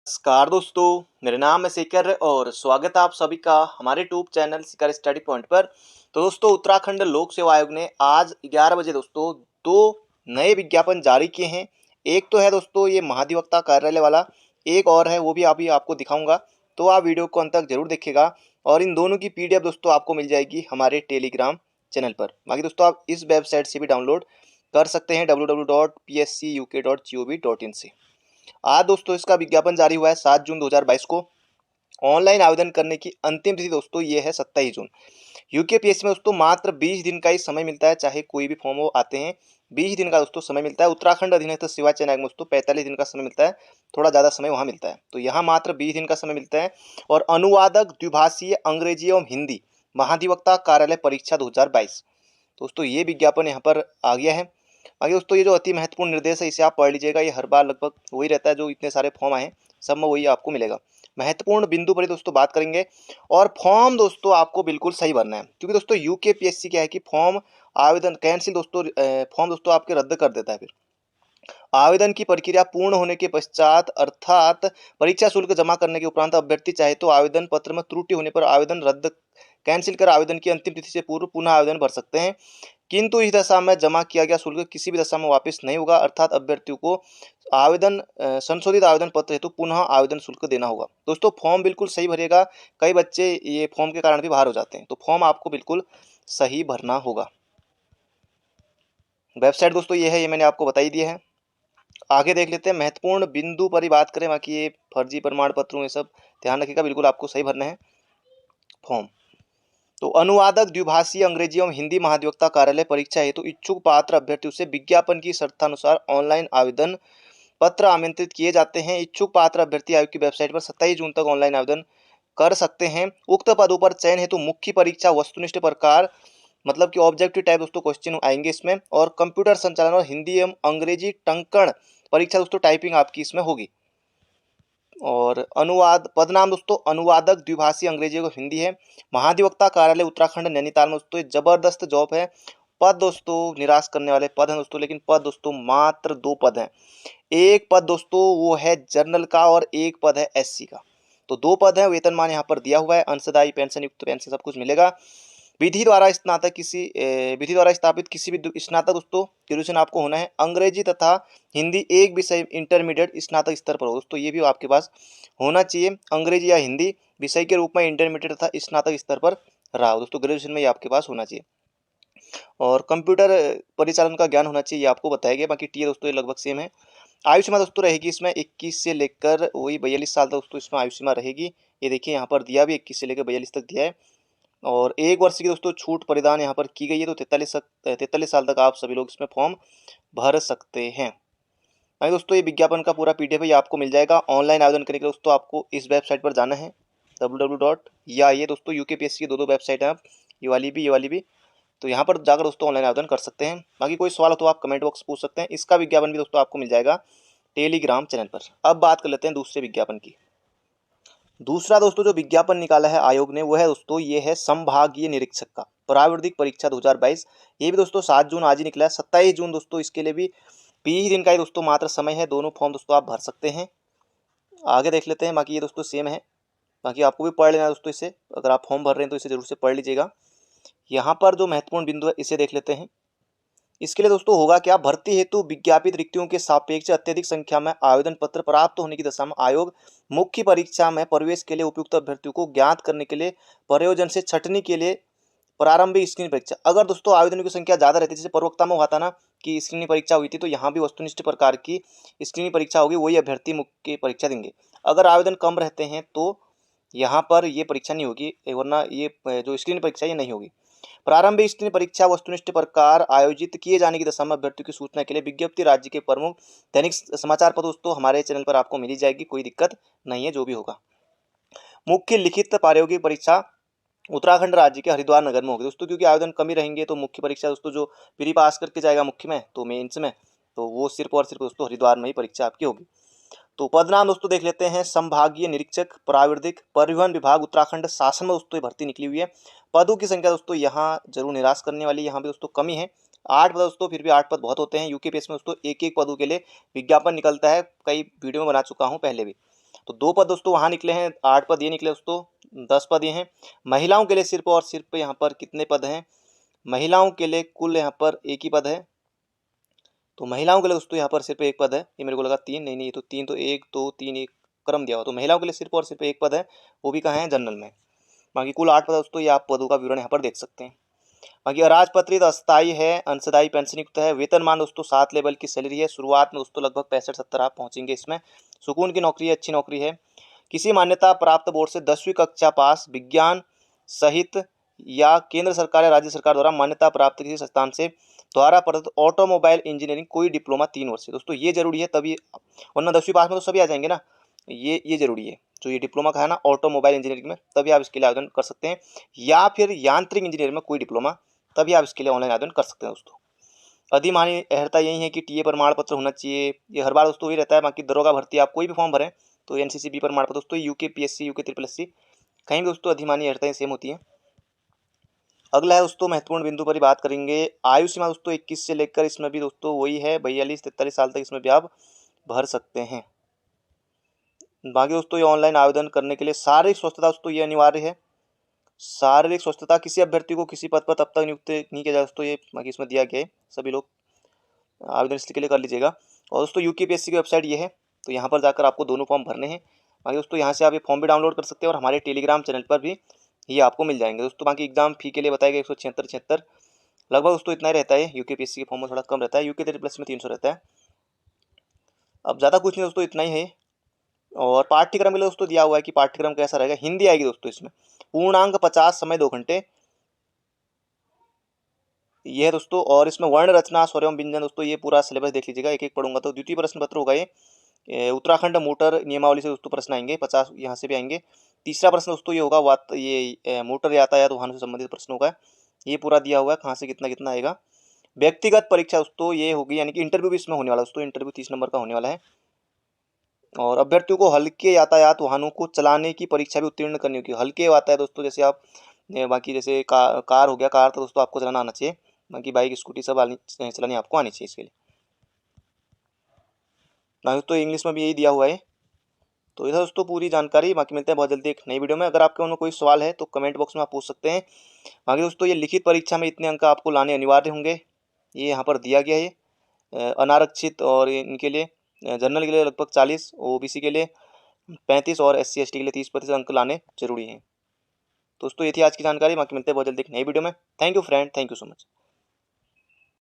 नमस्कार दोस्तों, मेरा नाम है शेखर और स्वागत है आप सभी का हमारे यूट्यूब चैनल शिखर स्टडी पॉइंट पर। तो दोस्तों, उत्तराखंड लोक सेवा आयोग ने आज 11 बजे दोस्तों 2 नए विज्ञापन जारी किए हैं। एक तो है दोस्तों ये महाधिवक्ता कार्यालय वाला, एक और है वो भी अभी आपको दिखाऊंगा। तो आप वीडियो को अंत तक जरूर देखिएगा और इन दोनों की पीडीएफ दोस्तों आपको मिल जाएगी हमारे टेलीग्राम चैनल पर। बाकी दोस्तों आप इस वेबसाइट से भी डाउनलोड कर सकते हैं www.pscuk.gov.in से। आज दोस्तों इसका विज्ञापन जारी हुआ है 7 जून 2022 को। ऑनलाइन आवेदन करने की अंतिम तिथि दोस्तों ये है 27 जून। यूकेपीएससी में दोस्तों मात्र 20 दिन का ही समय मिलता है, चाहे कोई भी फॉर्म हो आते हैं 20 दिन का दोस्तों समय मिलता है। उत्तराखंड अधीनस्थ सेवा चयन आयोग में दोस्तों 45 दिन का समय मिलता है, थोड़ा ज़्यादा समय वहाँ मिलता है। तो यहाँ मात्र 20 दिन का समय मिलता है। और अनुवादक द्विभाषीय अंग्रेजी एवं हिंदी महाधिवक्ता कार्यालय परीक्षा 2022 दोस्तों ये विज्ञापन यहाँ पर आ गया है। आगे दोस्तों ये जो अति महत्वपूर्ण निर्देश है इसे आप पढ़ लीजिएगा, ये हर बार लगभग वही रहता है, जो इतने सारे फॉर्म आए हैं सब में वही आपको मिलेगा। महत्वपूर्ण बिंदु पर ही दोस्तों बात करेंगे। और फॉर्म दोस्तों आपको बिल्कुल सही भरना है, क्योंकि दोस्तों यूकेपीएससी क्या है कि फॉर्म आवेदन कैंसिल दोस्तों फॉर्म दोस्तों आपके रद्द कर देता है। फिर आवेदन की प्रक्रिया पूर्ण होने के पश्चात अर्थात परीक्षा शुल्क जमा करने के उपरांत अभ्यर्थी चाहे तो आवेदन पत्र में त्रुटि होने पर आवेदन रद्द कैंसिल कर आवेदन की अंतिम तिथि से पूर्व पुनः आवेदन भर सकते हैं। किंतु इस दशा में जमा किया गया शुल्क किसी भी दशा में वापस नहीं होगा, अर्थात अभ्यर्थियों को आवेदन संशोधित आवेदन पत्र हेतु पुनः आवेदन शुल्क देना होगा। दोस्तों फॉर्म बिल्कुल सही भरिएगा, कई बच्चे ये फॉर्म के कारण भी बाहर हो जाते हैं, तो फॉर्म आपको बिल्कुल सही भरना होगा। वेबसाइट दोस्तों ये है, ये मैंने आपको बता ही दिया है। आगे देख लेते हैं महत्वपूर्ण बिंदु पर ही बात करें, बाकी ये फर्जी प्रमाण पत्रों ये सब ध्यान रखिएगा, बिल्कुल आपको सही भरना है फॉर्म। तो अनुवादक द्विभाषीय अंग्रेजी एवं हिंदी महाधिवक्ता कार्यालय परीक्षा हेतु इच्छुक पात्र अभ्यर्थियों से विज्ञापन की शर्तानुसार ऑनलाइन आवेदन पत्र आमंत्रित किए जाते हैं। इच्छुक पात्र अभ्यर्थी आयोग की वेबसाइट पर 27 जून तक ऑनलाइन आवेदन कर सकते हैं। उक्त पदों पर चयन हेतु मुख्य परीक्षा वस्तुनिष्ठ प्रकार मतलब कि ऑब्जेक्टिव टाइप दोस्तों क्वेश्चन आएंगे इसमें, और कंप्यूटर संचालन और हिंदी एवं अंग्रेजी टंकण परीक्षा दोस्तों टाइपिंग आपकी इसमें होगी। और अनुवाद पद नाम दोस्तों अनुवादक द्विभाषी अंग्रेजी को हिंदी है। महाधिवक्ता कार्यालय उत्तराखंड नैनीताल में दोस्तों जबरदस्त जॉब है। पद दोस्तों निराश करने वाले पद हैं दोस्तों, लेकिन पद दोस्तों मात्र 2 पद हैं। एक पद दोस्तों वो है जनरल का और एक पद है एससी का। तो 2 पद है। वेतनमान यहाँ पर दिया हुआ है, अंशदायी पेंशन युक्त पेंशन सब कुछ मिलेगा। विधि द्वारा स्थापित किसी भी स्नातक दोस्तों ग्रेजुएशन आपको होना है। अंग्रेजी तथा हिंदी एक विषय इंटरमीडिएट स्नातक स्तर पर हो दोस्तों, ये भी आपके पास होना चाहिए। अंग्रेजी या हिंदी विषय के रूप में इंटरमीडिएट तथा स्नातक स्तर पर रहा हो दोस्तों, ग्रेजुएशन में ये आपके पास होना चाहिए। और कंप्यूटर परिचालन का ज्ञान होना चाहिए, ये आपको बताया गया। बाकी टी दोस्तों ये लगभग सेम है। आयु सीमा दोस्तों रहेगी इसमें 21 से लेकर वही 42 साल तक दोस्तों इसमें आयु सीमा रहेगी। ये देखिए यहाँ पर दिया भी 21 से लेकर 42 तक दिया है। और 1 वर्ष की दोस्तों छूट परिधान यहाँ पर की गई है। तो 43 साल तक आप सभी लोग इसमें फॉर्म भर सकते हैं। अभी दोस्तों ये विज्ञापन का पूरा पीडीएफ है, ये आपको मिल जाएगा। ऑनलाइन आवेदन करने के लिए दोस्तों आपको इस वेबसाइट पर जाना है www. या ये दोस्तों यूकेपीएससी की 2 वेबसाइट है, ये वाली भी। तो यहाँ पर जाकर दोस्तों ऑनलाइन आवेदन कर सकते हैं। बाकी कोई सवाल हो तो आप कमेंट बॉक्स पूछ सकते हैं। इसका विज्ञापन भी दोस्तों आपको मिल जाएगा टेलीग्राम चैनल पर। अब बात कर लेते हैं दूसरे विज्ञापन की। दूसरा दोस्तों जो विज्ञापन निकाला है आयोग ने वो है दोस्तों ये है संभागीय निरीक्षक का प्राविधिक परीक्षा 2022। ये भी दोस्तों 7 जून आज ही निकला है। 27 जून दोस्तों इसके लिए भी 20 दिन का ही दोस्तों मात्र समय है। दोनों फॉर्म दोस्तों आप भर सकते हैं। आगे देख लेते हैं। बाकी ये दोस्तों सेम है, बाकी आपको भी पढ़ लेना है दोस्तों इसे। अगर आप फॉर्म भर रहे हैं तो इसे जरूर से पढ़ लीजिएगा। यहाँ पर जो महत्वपूर्ण बिंदु है इसे देख लेते हैं। इसके लिए दोस्तों होगा क्या, भर्ती हेतु विज्ञापित रिक्तियों के सापेक्ष अत्यधिक संख्या में आवेदन पत्र प्राप्त होने की दशा में आयोग मुख्य परीक्षा में प्रवेश के लिए उपयुक्त अभ्यर्थियों को ज्ञात करने के लिए प्रयोजन से छंटनी के लिए प्रारंभिक स्क्रीनिंग परीक्षा। अगर दोस्तों आवेदनों की संख्या ज़्यादा रहती है, जैसे प्रवक्ता में हुआ था ना कि स्क्रीनिंग परीक्षा हुई थी, तो यहाँ भी वस्तुनिष्ठ प्रकार की स्क्रीनिंग परीक्षा होगी, वही अभ्यर्थी मुख्य परीक्षा देंगे। अगर आवेदन कम रहते हैं तो यहाँ पर ये परीक्षा नहीं होगी, वरना ये जो स्क्रीनिंग परीक्षा ये नहीं होगी। प्रारंभिक स्क्रीनिंग परीक्षा वस्तुनिष्ठ प्रकार आयोजित किए जाने की दशा में अभ्यर्थियों की सूचना के लिए विज्ञप्ति राज्य के प्रमुख दैनिक समाचार पत्र दोस्तों हमारे चैनल पर आपको मिली जाएगी, कोई दिक्कत नहीं है जो भी होगा। मुख्य लिखित प्रायोगिक परीक्षा उत्तराखंड राज्य के हरिद्वार नगर में होगी दोस्तों, क्योंकि आवेदन कम ही रहेंगे तो मुख्य परीक्षा दोस्तों जो प्री पास करके जाएगा मुख्य में तो मेंस में, तो वो सिर्फ और सिर्फ दोस्तों हरिद्वार में ही परीक्षा आपकी होगी। तो पद नाम दोस्तों देख लेते हैं। संभागीय निरीक्षक प्राविधिक परिवहन विभाग उत्तराखंड शासन में दोस्तों भर्ती निकली हुई है। पदों की संख्या दोस्तों यहाँ जरूर निराश करने वाली, यहाँ भी दोस्तों कमी है। 8 पद दोस्तों, फिर भी 8 पद बहुत होते हैं। यूकेपीएससी में दोस्तों एक पदों के लिए विज्ञापन निकलता है, कई वीडियो में बना चुका हूँ पहले भी। तो 2 पद दोस्तों वहाँ निकले हैं, 8 पद ये निकले दोस्तों, 10 पद ये हैं। महिलाओं के लिए सिर्फ और सिर्फ यहाँ पर कितने पद हैं? महिलाओं के लिए कुल यहाँ पर 1 ही पद है। तो महिलाओं के लिए दोस्तों यहाँ पर सिर्फ 1 पद है। ये मेरे को लगा 3, नहीं ये तो 3, तो 1 2 3 1 क्रम दिया हुआ। तो महिलाओं के लिए सिर्फ और सिर्फ 1 पद है, वो भी कहाँ है? जनरल में। बाकी कुल 8 पद है दोस्तों, ये आप पदों का विवरण यहाँ पर देख सकते हैं। बाकी अराजपत्रित अस्थायी है, अंशदायी पेंशन युक्त है। वेतनमान दोस्तों 7 लेवल की सैलरी है। शुरुआत में दोस्तों लगभग 65-70 आप पहुंचेंगे इसमें। सुकून की नौकरी है, अच्छी नौकरी है। किसी मान्यता प्राप्त बोर्ड से 10वीं कक्षा पास, विज्ञान सहित या केंद्र सरकार या राज्य सरकार द्वारा मान्यता प्राप्त किसी संस्थान से द्वारा प्रदत्त ऑटोमोबाइल इंजीनियरिंग कोई डिप्लोमा 3 वर्ष से। दोस्तों ये जरूरी है तभी, वरना 10वीं पास में तो सभी आ जाएंगे ना। ये जरूरी है, जो ये डिप्लोमा का है ना ऑटोमोबाइल इंजीनियरिंग में, तभी आप इसके लिए आवेदन कर सकते हैं। या फिर यांत्रिक इंजीनियरिंग में कोई डिप्लोमा, तभी आप इसके लिए ऑनलाइन आवेदन कर सकते हैं दोस्तों। अधिमानी अर्हता यही है कि टीए प्रमाण पत्र होना चाहिए, ये हर बार दोस्तों वही रहता है। बाकी दरोगा भर्ती आप कोई भी फॉर्म भरें तो एनसीसी बी प्रमाण पत्र दोस्तों, यूके पीएससी, यूके SSSC, कहीं भी दोस्तों अधिमानी अर्हताएं सेम होती हैं। अगला है दोस्तों महत्वपूर्ण बिंदु पर ही बात करेंगे। आयु सीमा दोस्तों 21 से लेकर इसमें भी दोस्तों वही है 42-43 साल तक इसमें भी आप भर सकते हैं। बाकी दोस्तों ये ऑनलाइन आवेदन करने के लिए शारीरिक स्वस्थता दोस्तों ये अनिवार्य है। शारीरिक स्वस्थता किसी अभ्यर्थी को किसी पद पर तब तक नियुक्त नहीं किया जाए दोस्तों, ये बाकी इसमें दिया गया है। सभी लोग आवेदन इसके लिए कर लीजिएगा। और दोस्तों यूकेपीएससी की वेबसाइट ये है, तो यहाँ पर जाकर आपको दोनों फॉर्म भरने हैं। बाकी दोस्तों यहाँ से आप ये फॉर्म भी डाउनलोड कर सकते हैं और हमारे टेलीग्राम चैनल पर भी ये आपको मिल जाएंगे दोस्तों। बाकी एग्जाम फी के लिए बताएगा 176 लगभग दोस्तों, इतना ही रहता है। यूकेपीएससी के फॉर्म में थोड़ा कम रहता है, यूके SSSC में 300 रहता है। अब ज़्यादा कुछ नहीं दोस्तों, इतना ही है। और पाठ्यक्रम के लिए दोस्तों दिया हुआ है कि पाठ्यक्रम कैसा रहेगा। हिंदी आएगी दोस्तों इसमें, पूर्णांक 50, समय 2 घंटे, ये है दोस्तों। और इसमें वर्ण रचना, स्वर एवं व्यंजन दोस्तों, ये पूरा सिलेबस देख लीजिएगा, एक एक पढ़ूंगा तो। द्वितीय प्रश्न पत्र होगा ये उत्तराखंड मोटर नियमावली से दोस्तों प्रश्न आएंगे 50, यहाँ से भी आएंगे। तीसरा प्रश्न दोस्तों ये होगा ये मोटर यातायात वाहन से संबंधित प्रश्न होगा, ये पूरा दिया हुआ है कहाँ से कितना कितना आएगा। व्यक्तिगत परीक्षा दोस्तों ये होगी, यानी कि इंटरव्यू भी इसमें होने वाला दोस्तों, इंटरव्यू 30 नंबर का होने वाला है। और अभ्यर्थियों को हल्के यातायात वाहनों को चलाने की परीक्षा भी उत्तीर्ण करनी होगी। हल्के यातायात दोस्तों जैसे आप बाकी जैसे कार हो गया, कार तो दोस्तों आपको चलाना आना चाहिए। बाकी बाइक स्कूटी सब चलानी आपको आनी चाहिए इसके लिए। दोस्तों इंग्लिश में भी यही दिया हुआ है। तो इधर दोस्तों पूरी जानकारी। बाकी मिलते हैं बहुत जल्दी एक नई वीडियो में। अगर आपके मन में कोई सवाल है तो कमेंट बॉक्स में आप पूछ सकते हैं। बाकी दोस्तों ये लिखित परीक्षा में इतने अंक आपको लाने अनिवार्य होंगे, ये यहाँ पर दिया गया है। अनारक्षित और इनके लिए जनरल के लिए लगभग 40, ओबीसी के लिए 35 और SC ST के लिए 30% अंक लाने जरूरी हैं। दोस्तों ये थी आज की जानकारी। बाकी मिलते हैं बहुत जल्दी एक नई वीडियो में। Thank you friend, thank you so much.